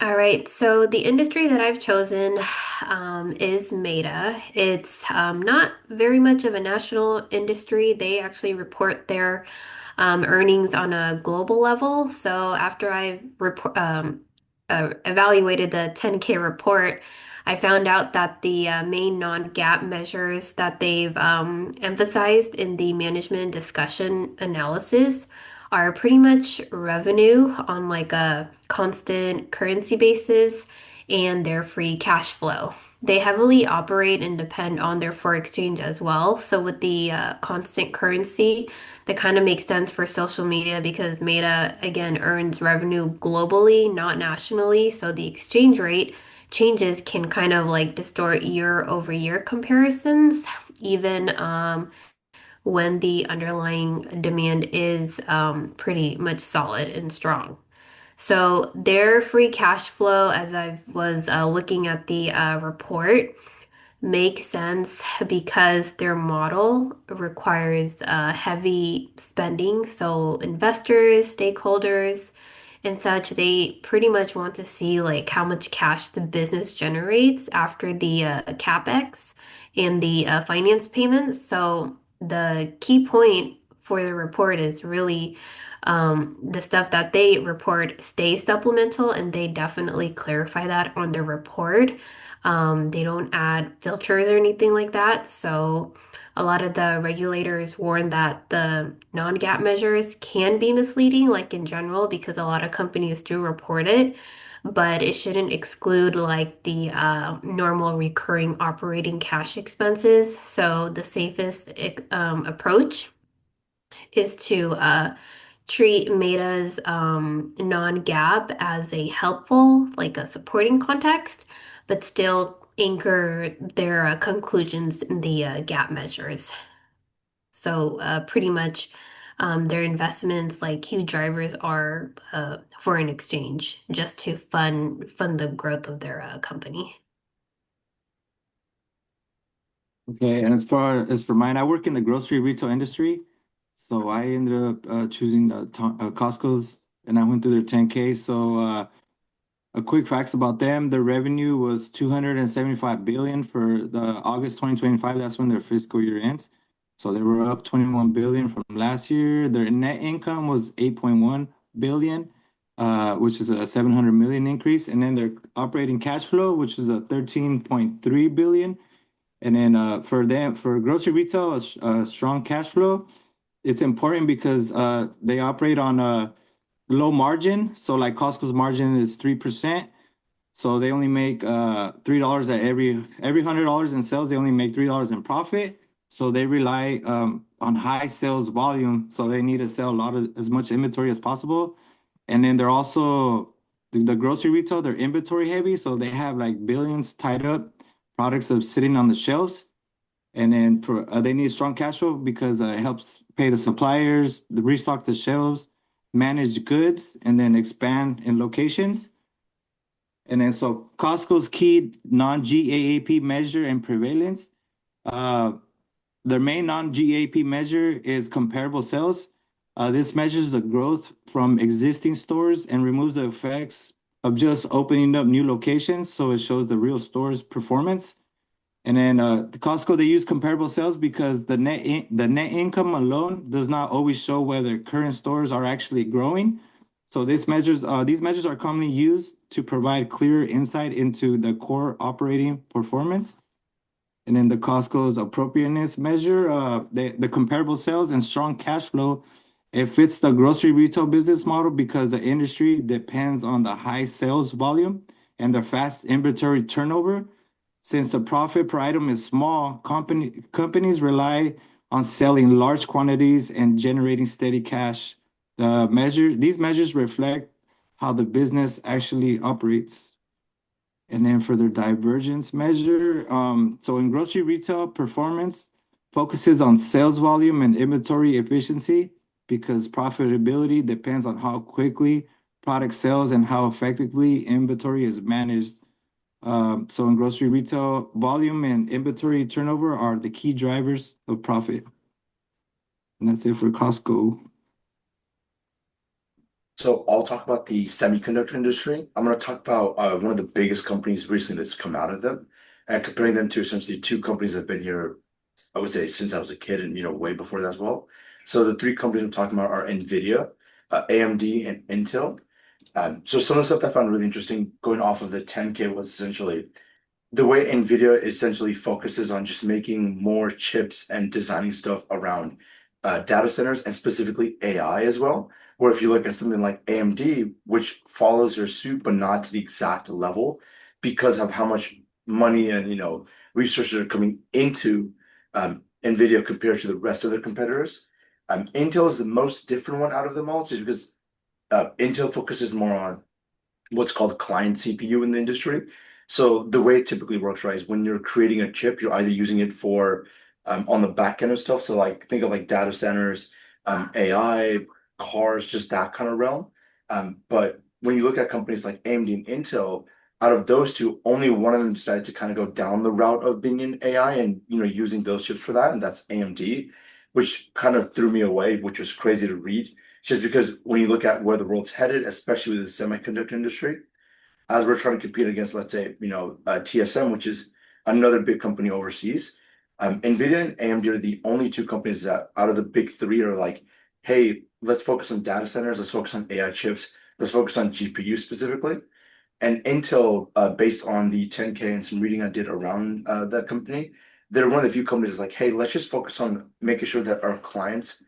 All right, so the industry that I've chosen is Meta. It's not very much of a national industry. They actually report their earnings on a global level. So after I evaluated the 10K report, I found out that the main non-GAAP measures that they've emphasized in the management discussion analysis are pretty much revenue on like a constant currency basis and their free cash flow. They heavily operate and depend on their foreign exchange as well. So with the constant currency, that kind of makes sense for social media because Meta, again, earns revenue globally, not nationally. So the exchange rate changes can kind of like distort year over year comparisons, even when the underlying demand is pretty much solid and strong. So their free cash flow, as I was looking at the report, makes sense because their model requires heavy spending. So investors, stakeholders, and such, they pretty much want to see like how much cash the business generates after the capex and the finance payments. So the key point for the report is really the stuff that they report stays supplemental, and they definitely clarify that on their report. They don't add filters or anything like that. So a lot of the regulators warn that the non-GAAP measures can be misleading, like in general, because a lot of companies do report it, but it shouldn't exclude like the normal recurring operating cash expenses. So the safest approach is to treat Meta's non-GAAP as a helpful, like a supporting context, but still anchor their conclusions in the GAAP measures. So pretty much their investments, like huge drivers, are foreign exchange, just to fund the growth of their company. Okay, and as far as for mine, I work in the grocery retail industry. So I ended up choosing Costco's and I went through their 10K. So a quick facts about them, their revenue was 275 billion for the August 2025. That's when their fiscal year ends. So they were up 21 billion from last year. Their net income was 8.1 billion, which is a 700 million increase. And then their operating cash flow, which is a 13.3 billion. And then for them, for grocery retail, a strong cash flow. It's important because they operate on a low margin. So like Costco's margin is 3%. So they only make $3 at every $100 in sales, they only make $3 in profit. So they rely on high sales volume. So they need to sell a lot of as much inventory as possible. And then they're also the grocery retail, they're inventory heavy. So they have like billions tied up products of sitting on the shelves. And then for they need strong cash flow because it helps pay the suppliers, the restock the shelves, manage goods, and then expand in locations. And then so Costco's key non-GAAP measure and prevalence. Uh, their main non-GAAP measure is comparable sales. This measures the growth from existing stores and removes the effects of just opening up new locations. So it shows the real store's performance. And then the Costco, they use comparable sales because the net income alone does not always show whether current stores are actually growing. So these measures are commonly used to provide clear insight into the core operating performance. And then the Costco's appropriateness measure, the comparable sales and strong cash flow, it fits the grocery retail business model because the industry depends on the high sales volume and the fast inventory turnover. Since the profit per item is small, companies rely on selling large quantities and generating steady cash. These measures reflect how the business actually operates. And then for their divergence measure, so in grocery retail, performance focuses on sales volume and inventory efficiency because profitability depends on how quickly product sells and how effectively inventory is managed. So in grocery retail, volume and inventory turnover are the key drivers of profit. And that's it for Costco. So I'll talk about the semiconductor industry. I'm going to talk about one of the biggest companies recently that's come out of them, and comparing them to essentially two companies that have been here, I would say, since I was a kid and way before that as well. So the three companies I'm talking about are NVIDIA, AMD, and Intel. So some of the stuff that I found really interesting going off of the 10K was essentially the way NVIDIA essentially focuses on just making more chips and designing stuff around data centers and specifically AI as well. Where if you look at something like AMD, which follows their suit, but not to the exact level because of how much money and resources are coming into NVIDIA compared to the rest of their competitors. Intel is the most different one out of them all, just because Intel focuses more on what's called client CPU in the industry. So the way it typically works, right, is when you're creating a chip, you're either using it for on the back end of stuff. So like think of like data centers, AI, cars, just that kind of realm. But when you look at companies like AMD and Intel, out of those two, only one of them decided to kind of go down the route of being in AI and using those chips for that, and that's AMD, which kind of threw me away, which was crazy to read just because when you look at where the world's headed, especially with the semiconductor industry, as we're trying to compete against, let's say, TSM, which is another big company overseas, NVIDIA and AMD are the only two companies that out of the big three are like, hey, let's focus on data centers, let's focus on AI chips, let's focus on GPU specifically. And Intel, based on the 10K and some reading I did around that company, they're one of the few companies that's like, hey, let's just focus on making sure that our clients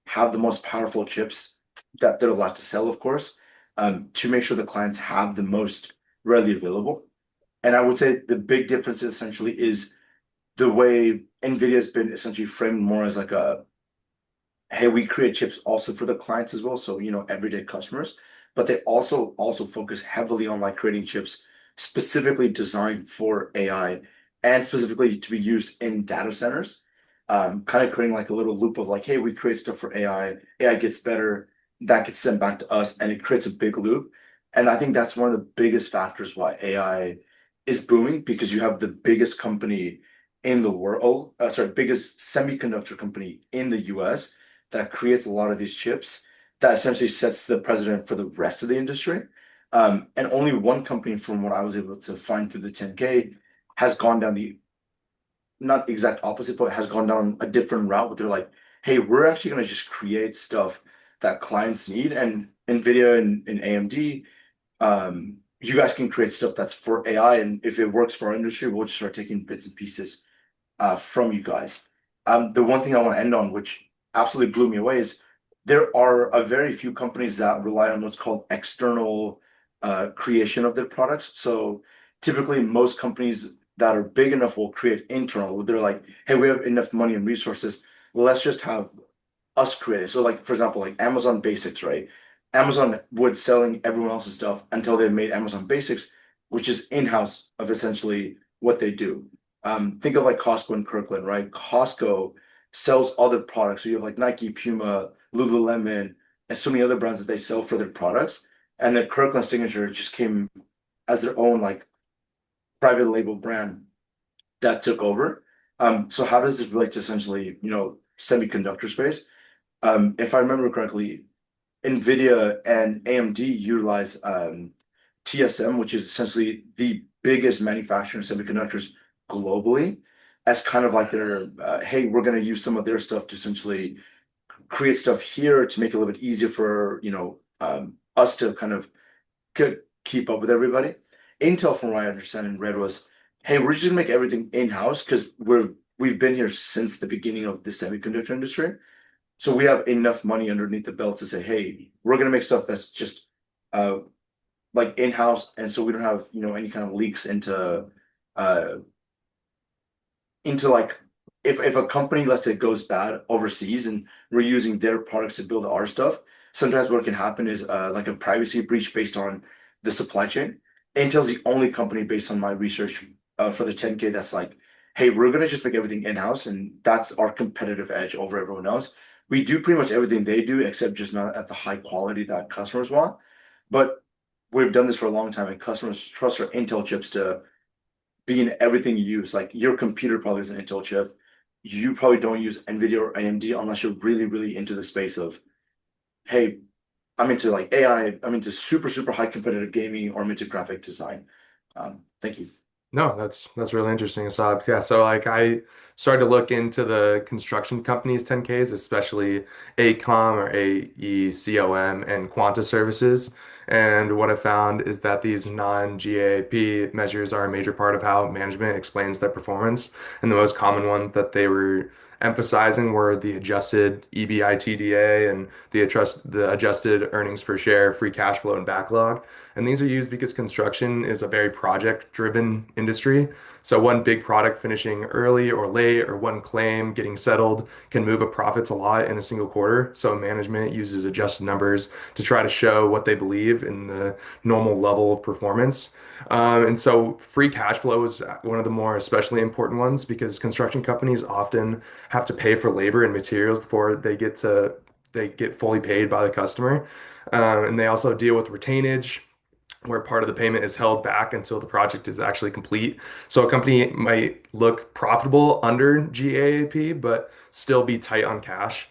have the most powerful chips that they're allowed to sell, of course, to make sure the clients have the most readily available. And I would say the big difference essentially is the way NVIDIA has been essentially framed more as like a hey, we create chips also for the clients as well, so everyday customers. But they also focus heavily on like creating chips specifically designed for AI and specifically to be used in data centers. Kind of creating like a little loop of like, hey, we create stuff for AI, AI gets better, that gets sent back to us, and it creates a big loop. And I think that's one of the biggest factors why AI is booming because you have the biggest company in the world, sorry, biggest semiconductor company in the US that creates a lot of these chips that essentially sets the precedent for the rest of the industry. And only one company, from what I was able to find through the 10K, has gone down the not exact opposite, but has gone down a different route where they're like, hey, we're actually going to just create stuff that clients need. And NVIDIA and AMD, you guys can create stuff that's for AI. And if it works for our industry, we'll just start taking bits and pieces from you guys. The one thing I want to end on, which absolutely blew me away, is there are a very few companies that rely on what's called external creation of their products. So typically, most companies that are big enough will create internal. They're like, hey, we have enough money and resources. Let's just have us create it. So, like for example, like Amazon Basics, right? Amazon would selling everyone else's stuff until they made Amazon Basics, which is in-house of essentially what they do. Think of like Costco and Kirkland, right? Costco sells other products. So you have like Nike, Puma, Lululemon, and so many other brands that they sell for their products. And then Kirkland Signature just came as their own like private label brand that took over. So how does this relate to essentially, semiconductor space? If I remember correctly, NVIDIA and AMD utilize TSM, which is essentially the biggest manufacturer of semiconductors globally, as kind of like their, hey, we're going to use some of their stuff to essentially create stuff here to make it a little bit easier for, us to kind of keep up with everybody. Intel, from what I understand and read, was, hey, we're just gonna make everything in-house because we've been here since the beginning of the semiconductor industry. So we have enough money underneath the belt to say, hey, we're gonna make stuff that's just uh like in-house, and so we don't have any kind of leaks uh into like if a company, let's say, goes bad overseas and we're using their products to build our stuff, sometimes what can happen is like a privacy breach based on the supply chain. Intel's the only company based on my research for the 10K that's like, hey, we're gonna just make everything in-house, and that's our competitive edge over everyone else. We do pretty much everything they do, except just not at the high quality that customers want. But we've done this for a long time, and customers trust our Intel chips to be in everything you use. Like your computer probably is an Intel chip. You probably don't use NVIDIA or AMD unless you're really, really into the space of, hey, I'm into like AI. I'm into super high competitive gaming, or I'm into graphic design. Thank you. No, that's really interesting, Asad. Yeah, so like I started to look into the construction companies 10Ks, especially AECOM or AECOM and Quanta services. And what I found is that these non-GAAP measures are a major part of how management explains their performance. And the most common ones that they were emphasizing were the adjusted EBITDA and the adjusted earnings per share, free cash flow, and backlog. And these are used because construction is a very project-driven industry. So one big product finishing early or late, or one claim getting settled can move a profits a lot in a single quarter. So management uses adjusted numbers to try to show what they believe in the normal level of performance. And so free cash flow is one of the more especially important ones because construction companies often have to pay for labor and materials before they get fully paid by the customer. And they also deal with retainage, where part of the payment is held back until the project is actually complete. So a company might look profitable under GAAP, but still be tight on cash.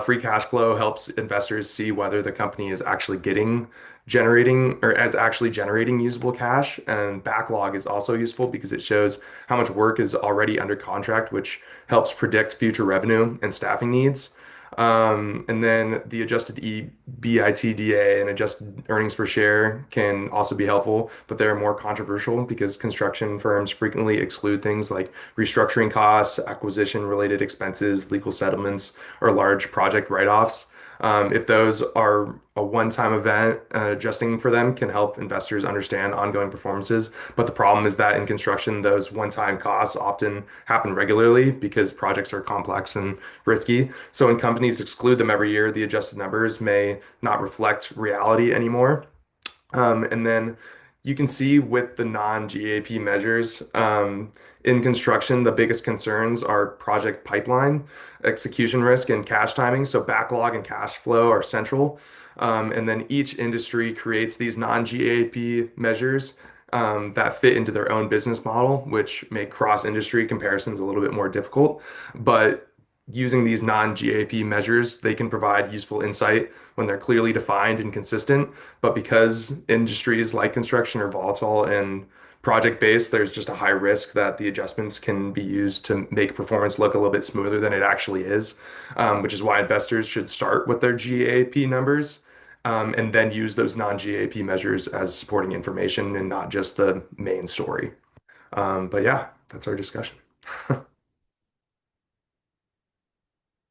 Free cash flow helps investors see whether the company is actually actually generating usable cash. And backlog is also useful because it shows how much work is already under contract, which helps predict future revenue and staffing needs. And then the adjusted EBITDA and adjusted earnings per share can also be helpful, but they're more controversial because construction firms frequently exclude things like restructuring costs, acquisition related expenses, legal settlements, or large project write-offs. If those are a one-time event, adjusting for them can help investors understand ongoing performances. But the problem is that in construction, those one-time costs often happen regularly because projects are complex and risky. So when companies exclude them every year, the adjusted numbers may not reflect reality anymore. And then you can see with the non-GAAP measures in construction, the biggest concerns are project pipeline, execution risk, and cash timing. So backlog and cash flow are central. And then each industry creates these non-GAAP measures that fit into their own business model, which make cross-industry comparisons a little bit more difficult. But using these non-GAAP measures, they can provide useful insight when they're clearly defined and consistent. But because industries like construction are volatile and project based, there's just a high risk that the adjustments can be used to make performance look a little bit smoother than it actually is, which is why investors should start with their GAAP numbers. And then use those non-GAAP measures as supporting information and not just the main story. But yeah, that's our discussion.